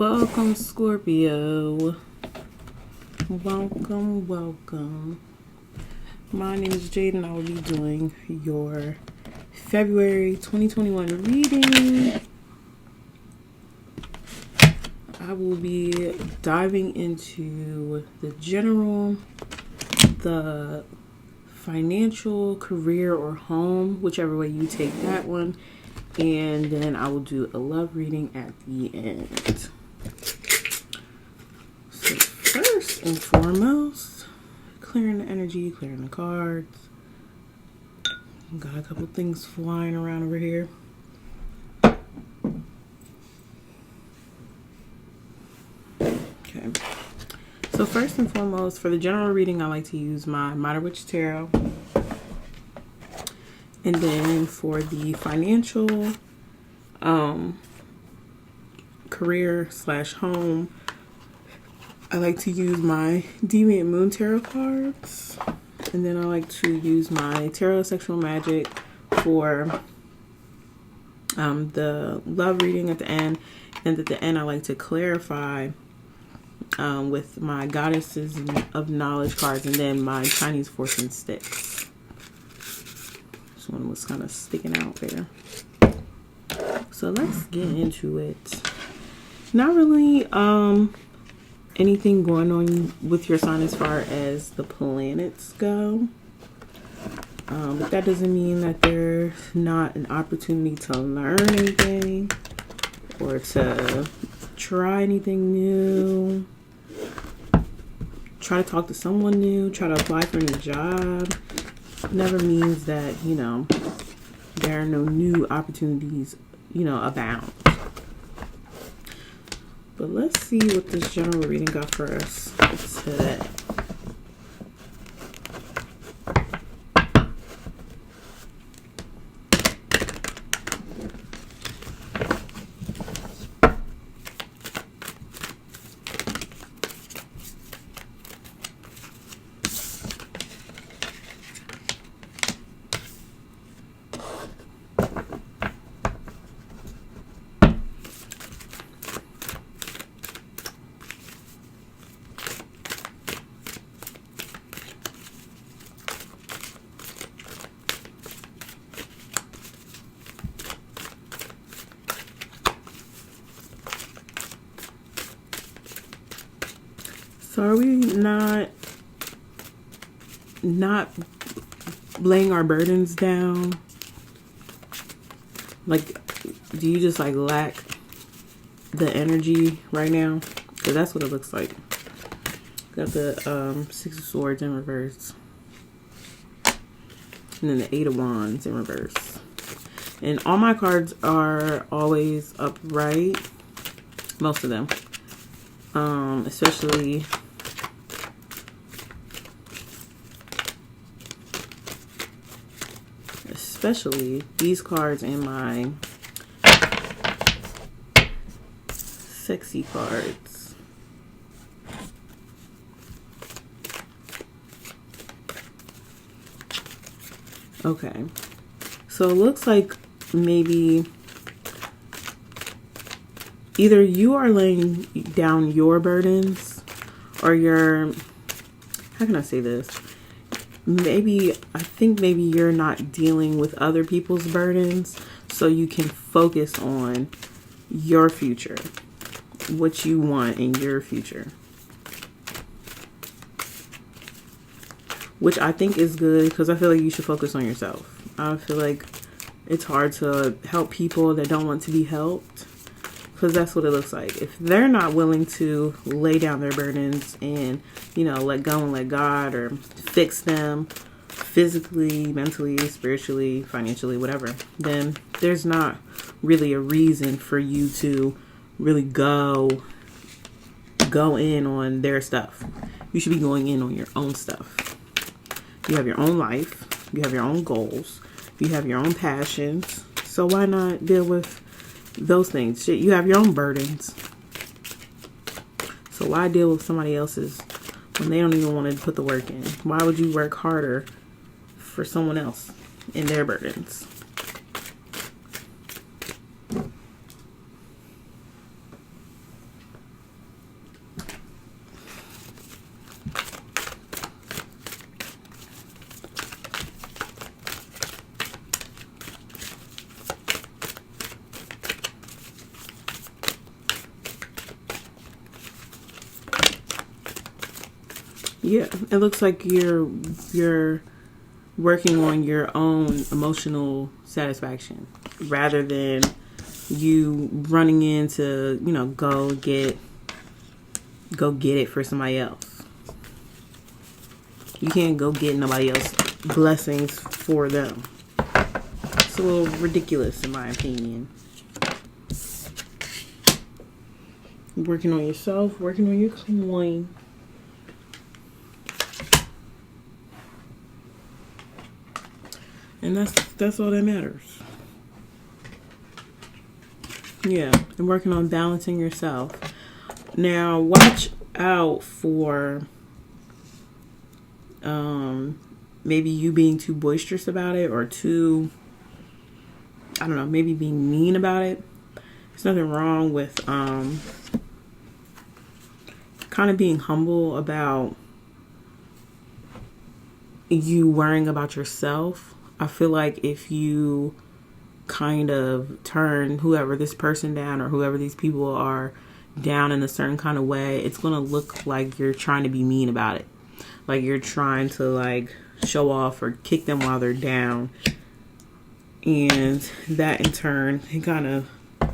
Welcome, Scorpio. Welcome. My name is Jade and I will be doing your February 2021 reading. I will be diving into the general, the financial, career, or home, whichever way you take that one. And then I will do a love reading at the end. So first and foremost, clearing the energy, clearing the cards. Got a couple things flying around over here. Okay. So first and foremost, for the general reading, I like to use my Modern Witch Tarot. And then for the financial, career / home, I like to use my Deviant Moon Tarot cards. And then I like to use my Tarot Sexual Magic for the love reading at the end. And at the end, I like to clarify with my Goddesses of Knowledge cards and then my Chinese Fortune sticks. This one was kind of sticking out there. So let's get into it. Not really anything going on with your sign as far as the planets go. But that doesn't mean that there's not an opportunity to learn anything or to try anything new. Try to talk to someone new. Try to apply for a new job. Never means that, there are no new opportunities, abound. But let's see what this general reading got for us today. So are we not laying our burdens down? Like, do you just lack the energy right now? Because that's what it looks like. Got the Six of Swords in reverse. And then the Eight of Wands in reverse. And all my cards are always upright. Most of them. Especially these cards and my sexy cards. Okay. So it looks like maybe either you are laying down your burdens or how can I say this? I think maybe you're not dealing with other people's burdens so you can focus on your future, what you want in your future. Which I think is good because I feel like you should focus on yourself. I feel like it's hard to help people that don't want to be helped. Because that's what it looks like. If they're not willing to lay down their burdens and, let go and let God or fix them physically, mentally, spiritually, financially, whatever, then there's not really a reason for you to really go in on their stuff. You should be going in on your own stuff. You have your own life. You have your own goals. You have your own passions. So why not deal with those things? Shit, you have your own burdens. So why deal with somebody else's when they don't even want to put the work in? Why would you work harder for someone else and their burdens? Yeah, it looks like you're working on your own emotional satisfaction rather than you running in to, go get it for somebody else. You can't go get nobody else blessings for them. It's a little ridiculous in my opinion. Working on yourself, working on your coin. And that's all that matters. Yeah, and working on balancing yourself. Now, watch out for maybe you being too boisterous about it or too, I don't know, maybe being mean about it. There's nothing wrong with kind of being humble about you worrying about yourself. I feel like if you kind of turn whoever this person down or whoever these people are down in a certain kind of way, it's going to look like you're trying to be mean about it. Like you're trying to like show off or kick them while they're down. And that in turn, it kind of, I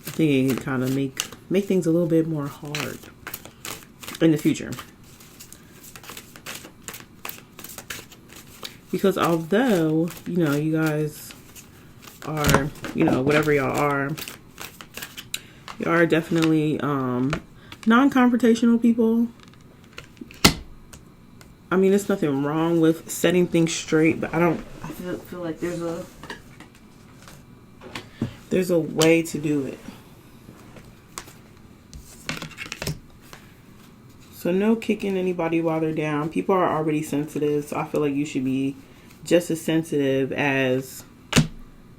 think it kind of make things a little bit more hard in the future. Because although, you guys are, whatever y'all are definitely non-confrontational people. I mean, there's nothing wrong with setting things straight, but I feel like there's a way to do it. So no kicking anybody while they're down. People are already sensitive, so I feel like you should be just as sensitive as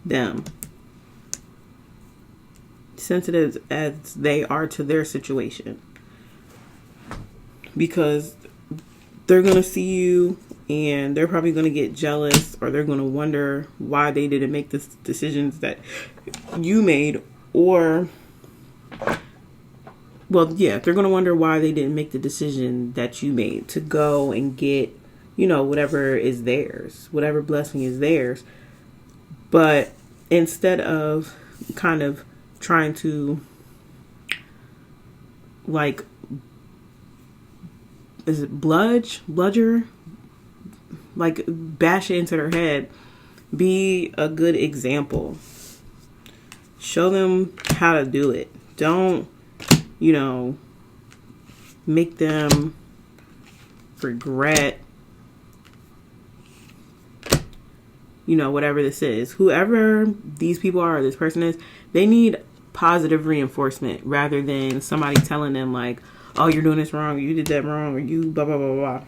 them. Sensitive as they are to their situation. Because they're going to see you and they're probably going to get jealous, or they're going to wonder why they didn't make the decisions that you made, or they're going to wonder why they didn't make the decision that you made to go and get, whatever is theirs, whatever blessing is theirs. But instead of kind of trying to, like, is it bludger? Like, bash it into their head. Be a good example. Show them how to do it. Don't, make them regret, whatever this is. Whoever these people are, or this person is, they need positive reinforcement rather than somebody telling them like, oh, you're doing this wrong, or you did that wrong, or you blah, blah, blah, blah.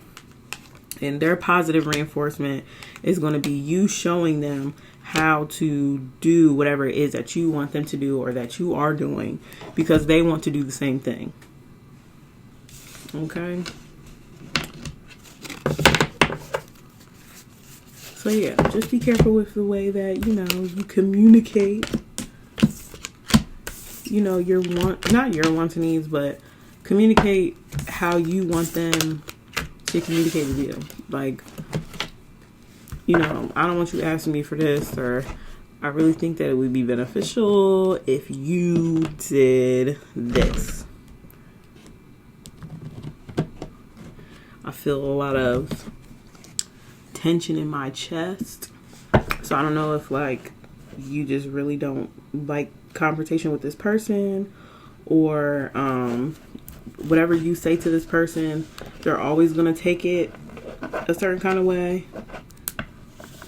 And their positive reinforcement is going to be you showing them how to do whatever it is that you want them to do or that you are doing, because they want to do the same thing. Okay? So yeah, just be careful with the way that, you communicate, not your wants and needs, but communicate how you want them to communicate with you. Like, I don't want you asking me for this, or I really think that it would be beneficial if you did this. I feel a lot of tension in my chest. So I don't know if like you just really don't like confrontation with this person, or whatever you say to this person, they're always going to take it a certain kind of way,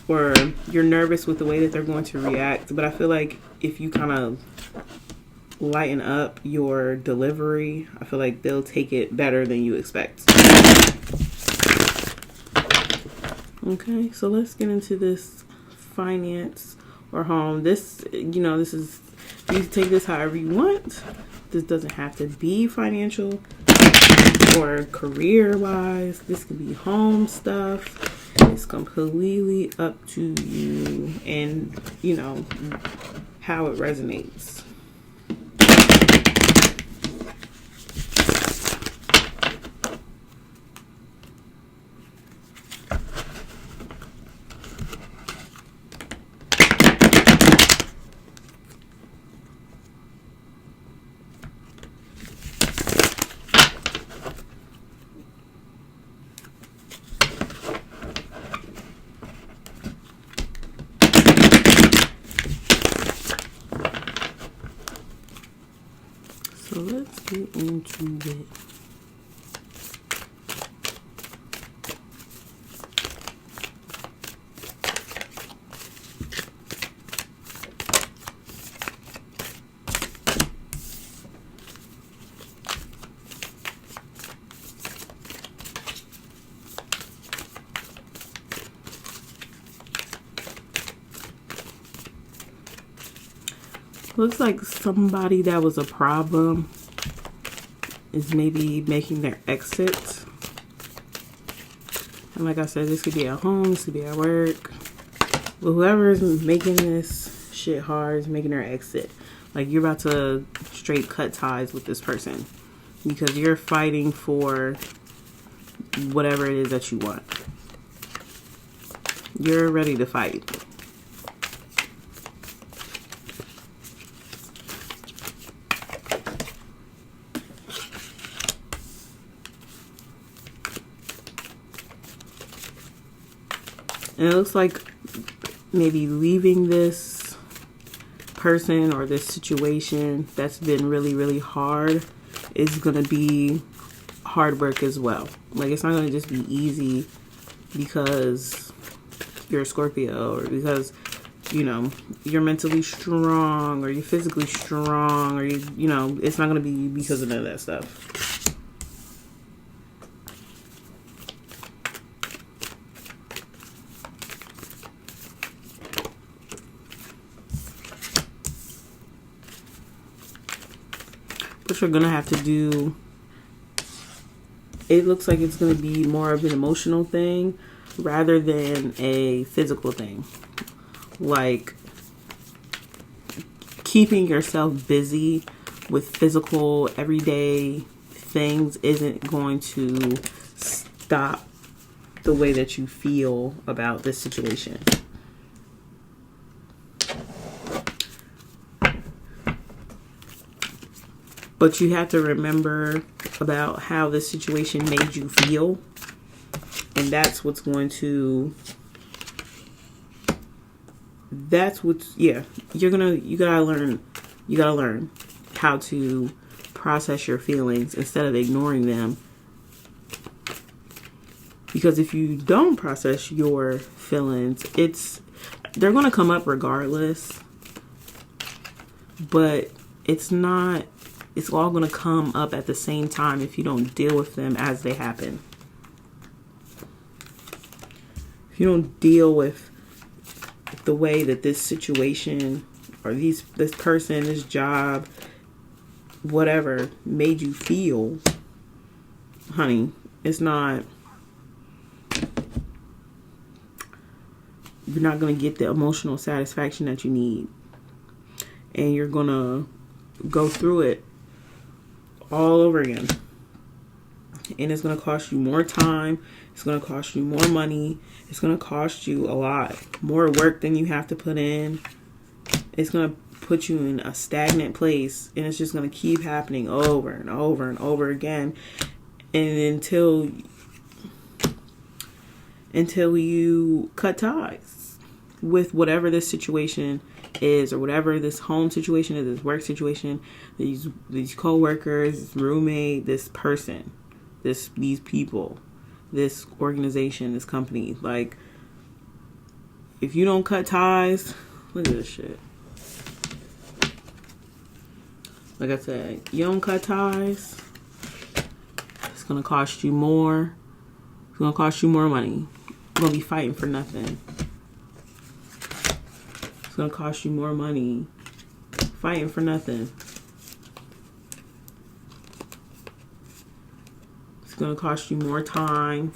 or you're nervous with the way that they're going to react. But I feel like if you kind of lighten up your delivery, I feel like they'll take it better than you expect. Okay, so let's get into this finance or home. This, this is, you can take this however you want. This doesn't have to be financial or career wise. This can be home stuff. It's completely up to you and, how it resonates. So let's get into it. Looks like somebody that was a problem is maybe making their exit. And like I said, this could be at home, this could be at work. But whoever is making this shit hard is making their exit. Like you're about to straight cut ties with this person because you're fighting for whatever it is that you want. You're ready to fight. And it looks like maybe leaving this person or this situation that's been really, really hard is going to be hard work as well. Like it's not going to just be easy because you're a Scorpio or because, you know, you're mentally strong or you're physically strong or, you know, it's not going to be because of none of that stuff. What you're gonna have to do, it looks like it's gonna be more of an emotional thing rather than a physical thing. Like keeping yourself busy with physical everyday things isn't going to stop the way that you feel about this situation. But you have to remember about how this situation made you feel. And that's what's going to, you gotta learn how to process your feelings instead of ignoring them. Because if you don't process your feelings, they're gonna come up regardless. But it's all going to come up at the same time if you don't deal with them as they happen. If you don't deal with the way that this situation or this person, this job, whatever made you feel, honey, you're not going to get the emotional satisfaction that you need. And you're going to go through it all over again. And it's going to cost you more time. It's going to cost you more money. It's going to cost you a lot more work than you have to put in. It's going to put you in a stagnant place. And it's just going to keep happening over and over and over again. And until you cut ties with whatever this situation is, or whatever this home situation is, this work situation, these co-workers, this roommate, this person, these people, this organization, this company. Like, if you don't cut ties, look at this shit. Like I said, you don't cut ties, it's gonna cost you more. It's gonna cost you more money. You're gonna be fighting for nothing. It's going to cost you more money fighting for nothing. It's going to cost you more time.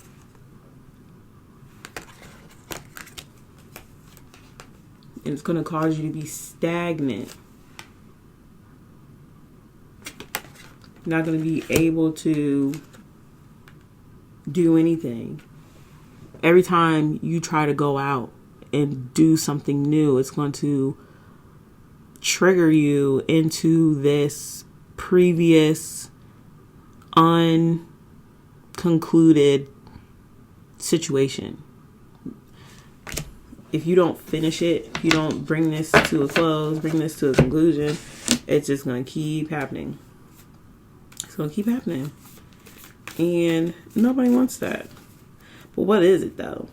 And it's going to cause you to be stagnant. You're not going to be able to do anything. Every time you try to go out and do something new, it's going to trigger you into this previous unconcluded situation. If you don't finish it, if you don't bring this to a close, bring this to a conclusion, it's just going to keep happening. It's going to keep happening. And nobody wants that. But what is it, though?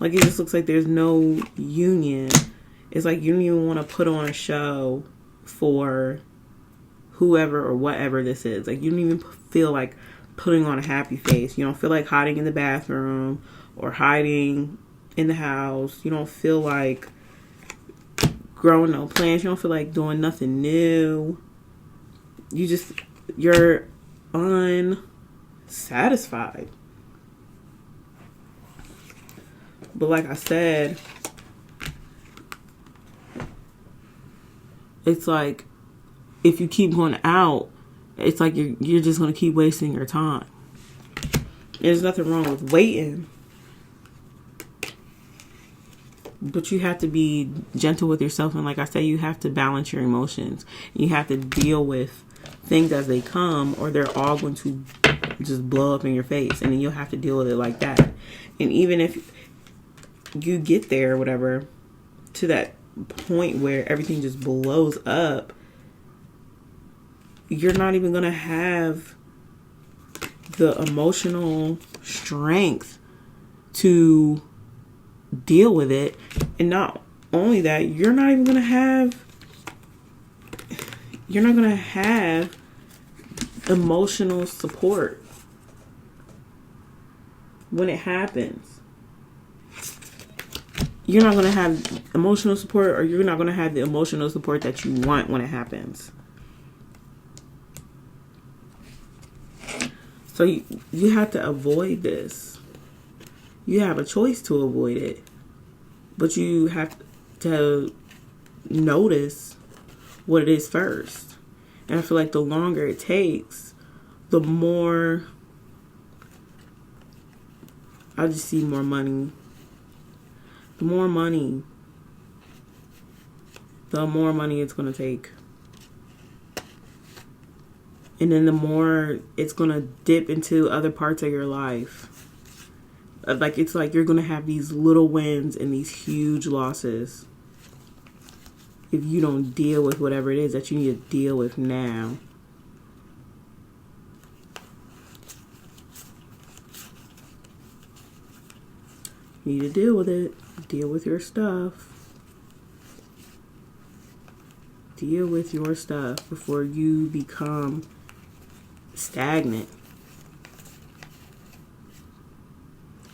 Like, it just looks like there's no union. It's like you don't even want to put on a show for whoever or whatever this is. Like, you don't even feel like putting on a happy face. You don't feel like hiding in the bathroom or hiding in the house. You don't feel like growing no plants. You don't feel like doing nothing new. You're unsatisfied. But like I said, it's like if you keep going out, it's like you're just going to keep wasting your time. There's nothing wrong with waiting. But you have to be gentle with yourself. And like I said, you have to balance your emotions. You have to deal with things as they come, or they're all going to just blow up in your face. And then you'll have to deal with it like that. And even if you get there or whatever, to that point where everything just blows up, you're not even going to have the emotional strength to deal with it. And not only that, you're not going to have emotional support when it happens. You're not going to have emotional support, or you're not going to have the emotional support that you want when it happens. So you have to avoid this. You have a choice to avoid it. But you have to notice what it is first. And I feel like the longer it takes, the more I just see more money. The more money it's going to take. And then the more it's going to dip into other parts of your life. Like, it's like you're going to have these little wins and these huge losses if you don't deal with whatever it is that you need to deal with now. You need to deal with it. Deal with your stuff. Deal with your stuff before you become stagnant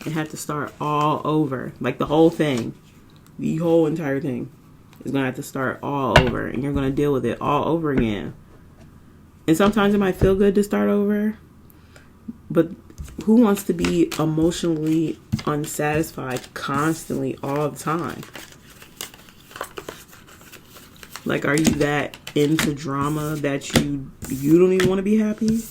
and have to start all over. Like, the whole thing, the whole entire thing is going to have to start all over, and you're going to deal with it all over again. And sometimes it might feel good to start over, but who wants to be emotionally unsatisfied constantly all the time? Like, are you that into drama that you don't even want to be happy?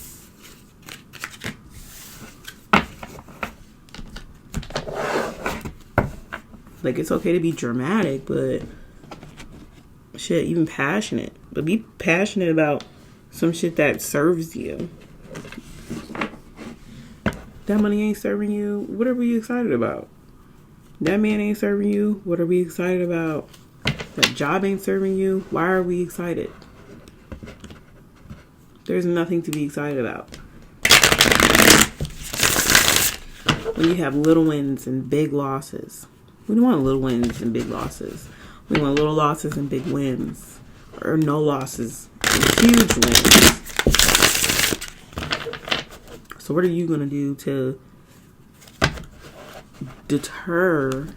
Like, it's okay to be dramatic, but shit, even passionate. But be passionate about some shit that serves you. That money ain't serving you. What are we excited about? That man ain't serving you. What are we excited about? That job ain't serving you. Why are we excited? There's nothing to be excited about. When you have little wins and big losses. We don't want little wins and big losses. We want little losses and big wins. Or no losses and huge wins. So what are you going to do to deter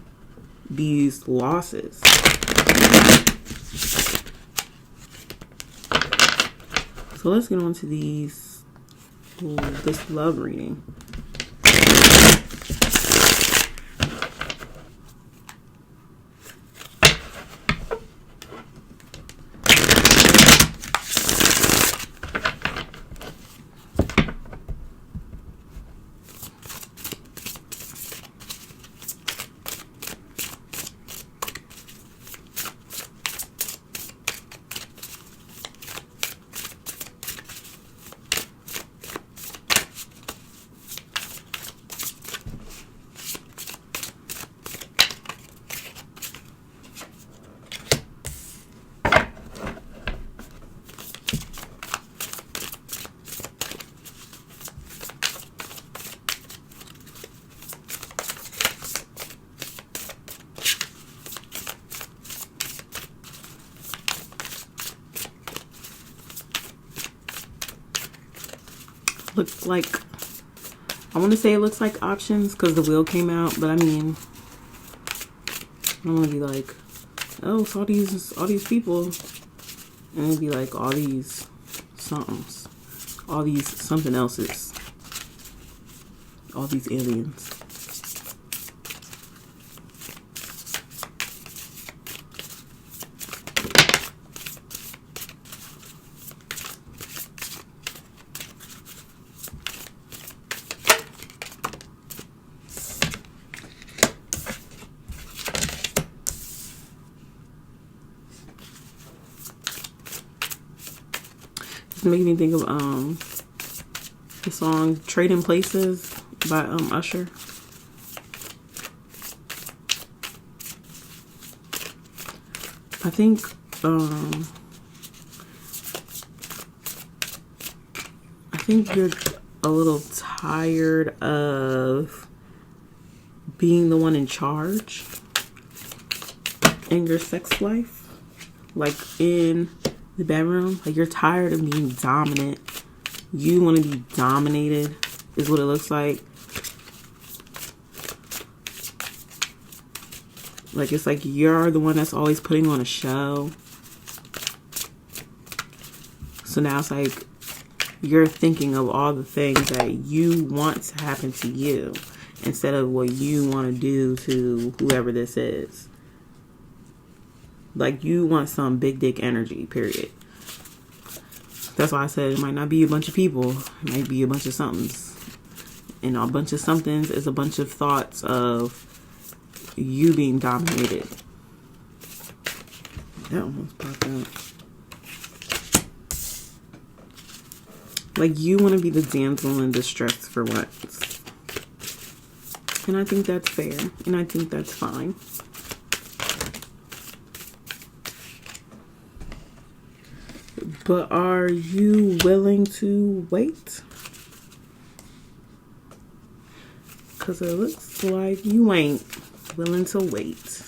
these losses? So let's get on to this love reading. look like, I want to say it looks like options because the wheel came out, but I mean, I don't want to be like, oh, it's all these people, and it'd be like all these somethings, all these something else's, all these aliens. Making me think of the song Trading Places by Usher. I think you're a little tired of being the one in charge in your sex life, like in the bedroom. Like, you're tired of being dominant. You want to be dominated, is what it looks like. Like, it's like you're the one that's always putting on a show. So now it's like you're thinking of all the things that you want to happen to you instead of what you want to do to whoever this is. Like, you want some big dick energy, period. That's why I said it might not be a bunch of people. It might be a bunch of somethings. And a bunch of somethings is a bunch of thoughts of you being dominated. That almost popped out. Like, you want to be the damsel in distress for once. And I think that's fair. And I think that's fine. But are you willing to wait? Because it looks like you ain't willing to wait.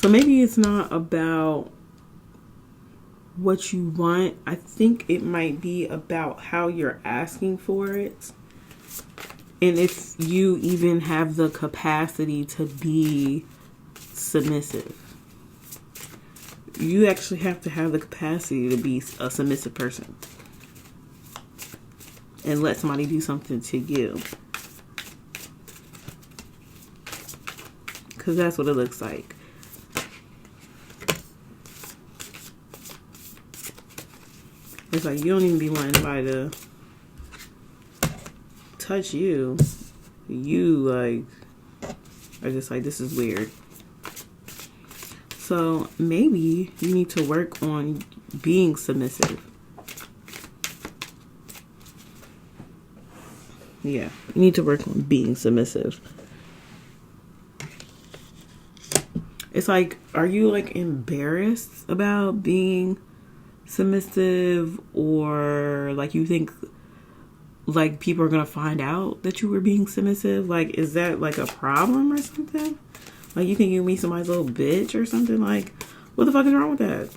So maybe it's not about what you want. I think it might be about how you're asking for it. And if you even have the capacity to be submissive. You actually have to have the capacity to be a submissive person. And let somebody do something to you. Because that's what it looks like. It's like you don't even be wanting anybody to touch you. You like are just like, this is weird. So maybe you need to work on being submissive. Yeah, you need to work on being submissive. It's like, are you like embarrassed about being submissive, or like you think like people are gonna find out that you were being submissive? Like, is that like a problem or something? Like, you think you're gonna be somebody's little bitch or something? Like, what the fuck is wrong with that?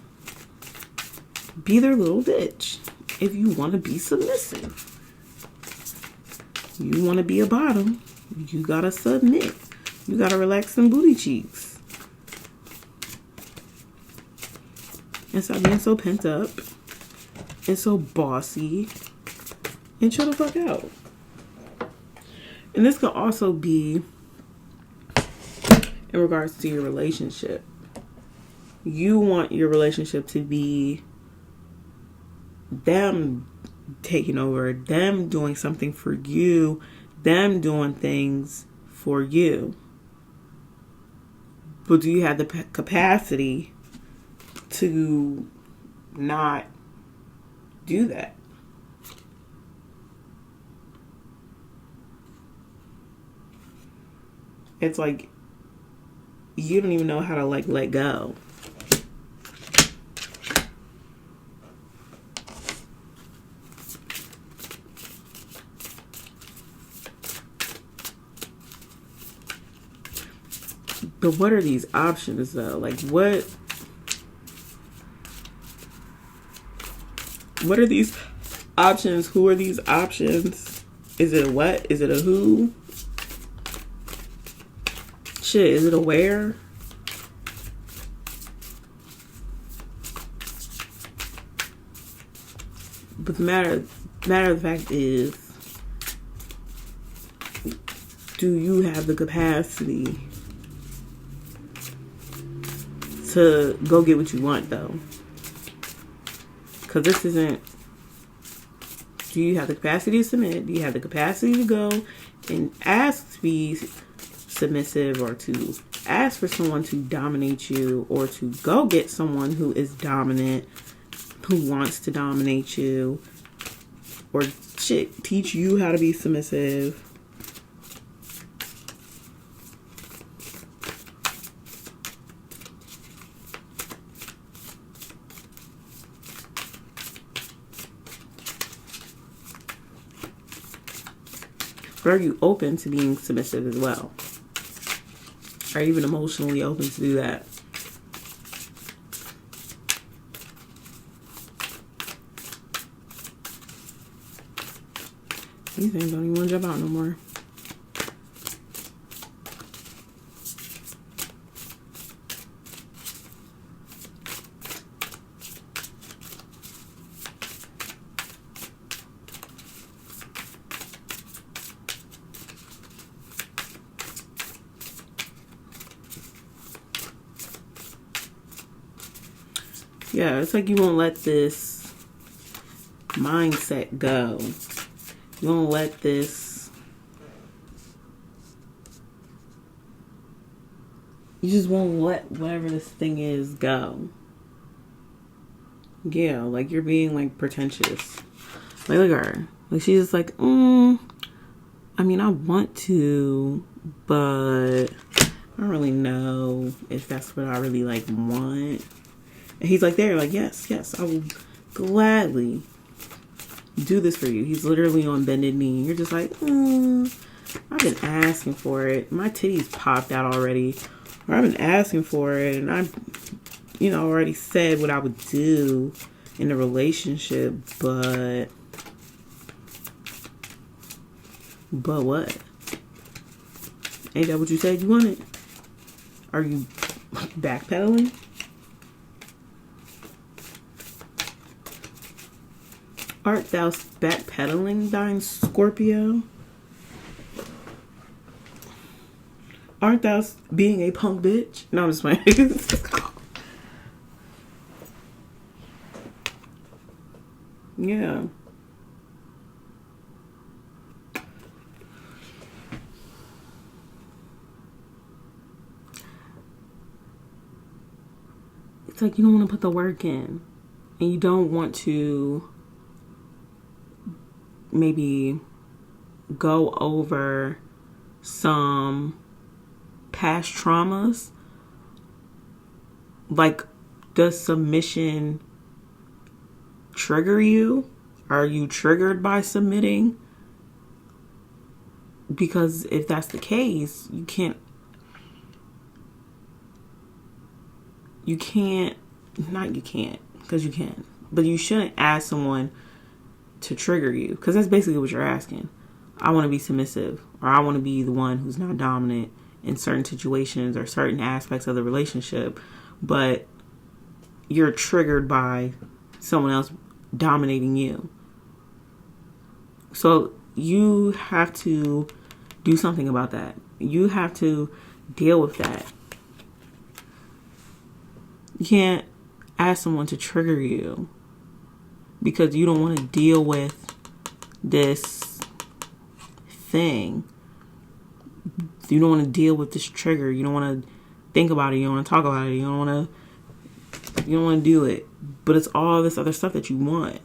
Be their little bitch if you want to be submissive. You want to be a bottom, you gotta submit. You gotta relax some booty cheeks. And stop being so pent up and so bossy and chill the fuck out. And this could also be in regards to your relationship. You want your relationship to be them taking over, them doing something for you, them doing things for you. But do you have the capacity to not do that? It's like you don't even know how to like let go. But what are these options though? Like what are these options? Who are these options? Is it a what? Is it a who? Shit, is it a where? But the matter of the fact is, do you have the capacity to go get what you want though? Because this isn't, do you have the capacity to submit? Do you have the capacity to go and ask to be submissive, or to ask for someone to dominate you, or to go get someone who is dominant, who wants to dominate you, or shit, teach you how to be submissive? But are you open to being submissive as well? Are you even emotionally open to do that? These things don't even want to jump out no more. Yeah, it's like you won't let this mindset go. You won't let this... You just won't let whatever this thing is go. Yeah, like you're being like pretentious. Like look at her. Like she's just like, I mean, I want to, but I don't really know if that's what I really like want. And he's like there, like, yes, I will gladly do this for you. He's literally on bended knee. You're just like, I've been asking for it. My titties popped out already. Or I've been asking for it. And I, already said what I would do in a relationship. But what? Ain't that what you said you wanted? Are you backpedaling? Art thou backpedaling, thine Scorpio? Aren't thou being a punk bitch? No, I'm just playing. Yeah. It's like you don't want to put the work in. And you don't want to maybe go over some past traumas. Like, does submission trigger you? Are you triggered by submitting? Because if that's the case, because you can, but you shouldn't ask someone to trigger you, because that's basically what you're asking. I want to be submissive, or I want to be the one who's not dominant in certain situations or certain aspects of the relationship, but you're triggered by someone else dominating you. So you have to do something about that. You have to deal with that. You can't ask someone to trigger you because you don't want to deal with this thing. You don't want to deal with this trigger. You don't want to think about it. You don't want to talk about it. You don't want to do it. But it's all this other stuff that you want.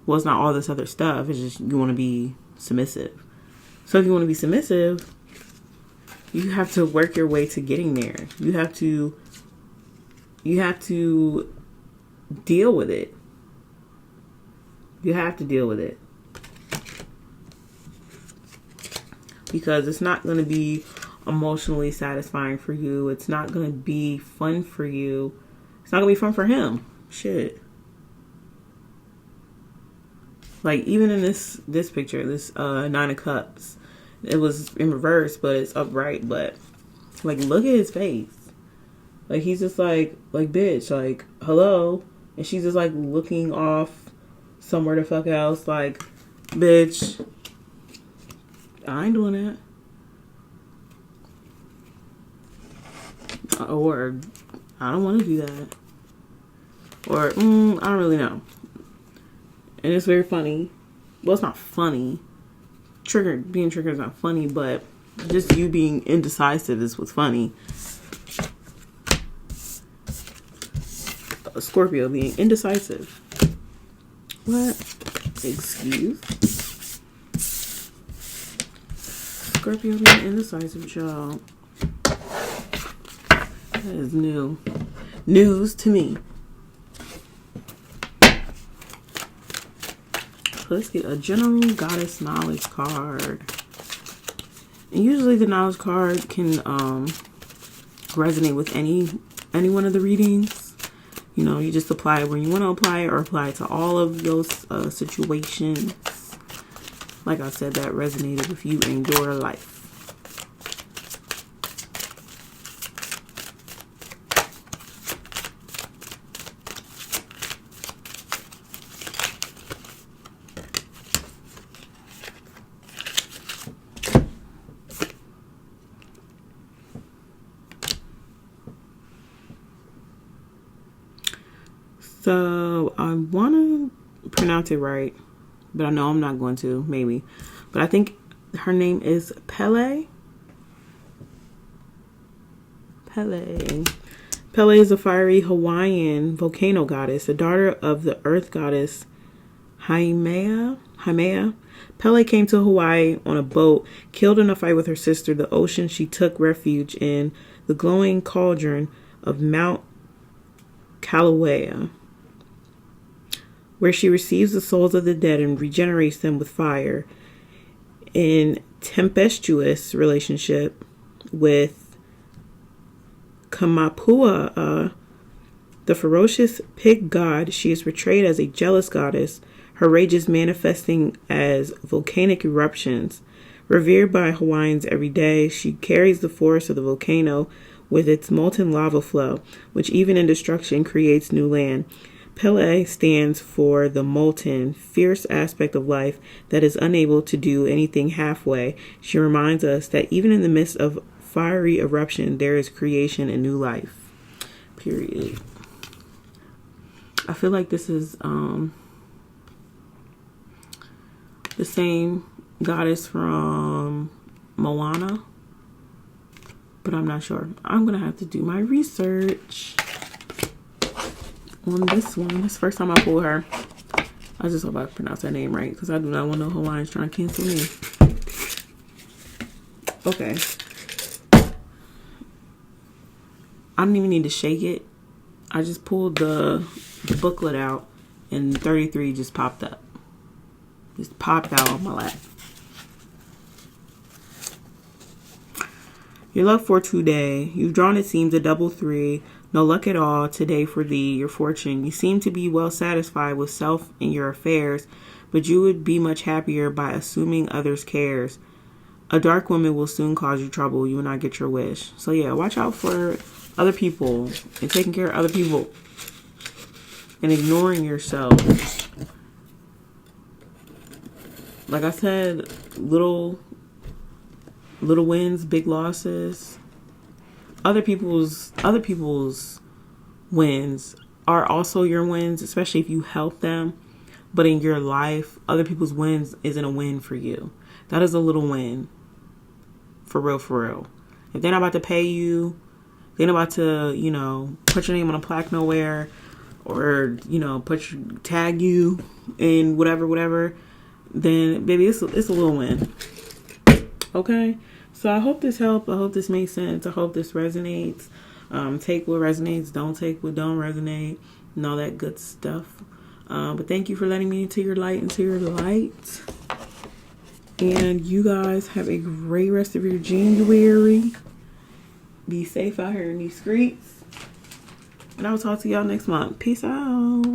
Well, it's not all this other stuff. It's just you want to be submissive. So if you want to be submissive, you have to work your way to getting there. You have to deal with it. You have to deal with it. Because it's not going to be emotionally satisfying for you. It's not going to be fun for you. It's not going to be fun for him. Shit. Like, even in this picture, this Nine of Cups, it was in reverse, but it's upright. But, like, look at his face. Like, he's just like, bitch, like, hello? And she's just, like, looking off somewhere the fuck else, like, bitch, I ain't doing that. Or, I don't want to do that. Or, I don't really know. And it's very funny. Well, it's not funny. Being triggered is not funny, but just you being indecisive is what's funny. A Scorpio being indecisive. What? Excuse? Scorpio being indecisive, y'all. That is new. News to me. Let's get a general goddess knowledge card. And usually the knowledge card can resonate with any one of the readings. You know, you just apply it when you want to apply it, or apply it to all of those situations. Like I said, that resonated with you in your life. So I want to pronounce it right, but I know I'm not going to, maybe. But I think her name is Pele. Pele. Pele is a fiery Hawaiian volcano goddess, the daughter of the earth goddess Haimea. Pele came to Hawaii on a boat, killed in a fight with her sister. The ocean she took refuge in, the glowing cauldron of Mount Kilauea, where she receives the souls of the dead and regenerates them with fire. In tempestuous relationship with Kamapua, the ferocious pig god, she is portrayed as a jealous goddess, her rages manifesting as volcanic eruptions. Revered by Hawaiians every day, she carries the force of the volcano with its molten lava flow, which even in destruction creates new land. Pele stands for the molten, fierce aspect of life that is unable to do anything halfway. She reminds us that even in the midst of fiery eruption, there is creation and new life. Period. I feel like this is the same goddess from Moana, but I'm not sure. I'm going to have to do my research on this one. It's the first time I pull her. I just hope I pronounce her name right, because I do not want no Hawaiians trying to cancel me. Okay. I don't even need to shake it. I just pulled the booklet out and 33 just popped up. Just popped out on my lap. Your luck for today. You've drawn, it seems, a double 3. No luck at all today for thee, your fortune. You seem to be well satisfied with self and your affairs, but you would be much happier by assuming others' cares. A dark woman will soon cause you trouble. You will not get your wish. So yeah, watch out for other people and taking care of other people and ignoring yourself. Like I said, little wins, big losses. Other people's wins are also your wins, especially if you help them. But in your life, other people's wins isn't a win for you. That is a little win. For real, for real. If they're not about to pay you, they're not about to, put your name on a plaque nowhere, or, tag you in whatever, then baby, it's a little win. Okay? So I hope this helped. I hope this made sense. I hope this resonates. Take what resonates. Don't take what don't resonate. And all that good stuff. But thank you for letting me into your light, And you guys have a great rest of your January. Be safe out here in these streets. And I will talk to y'all next month. Peace out.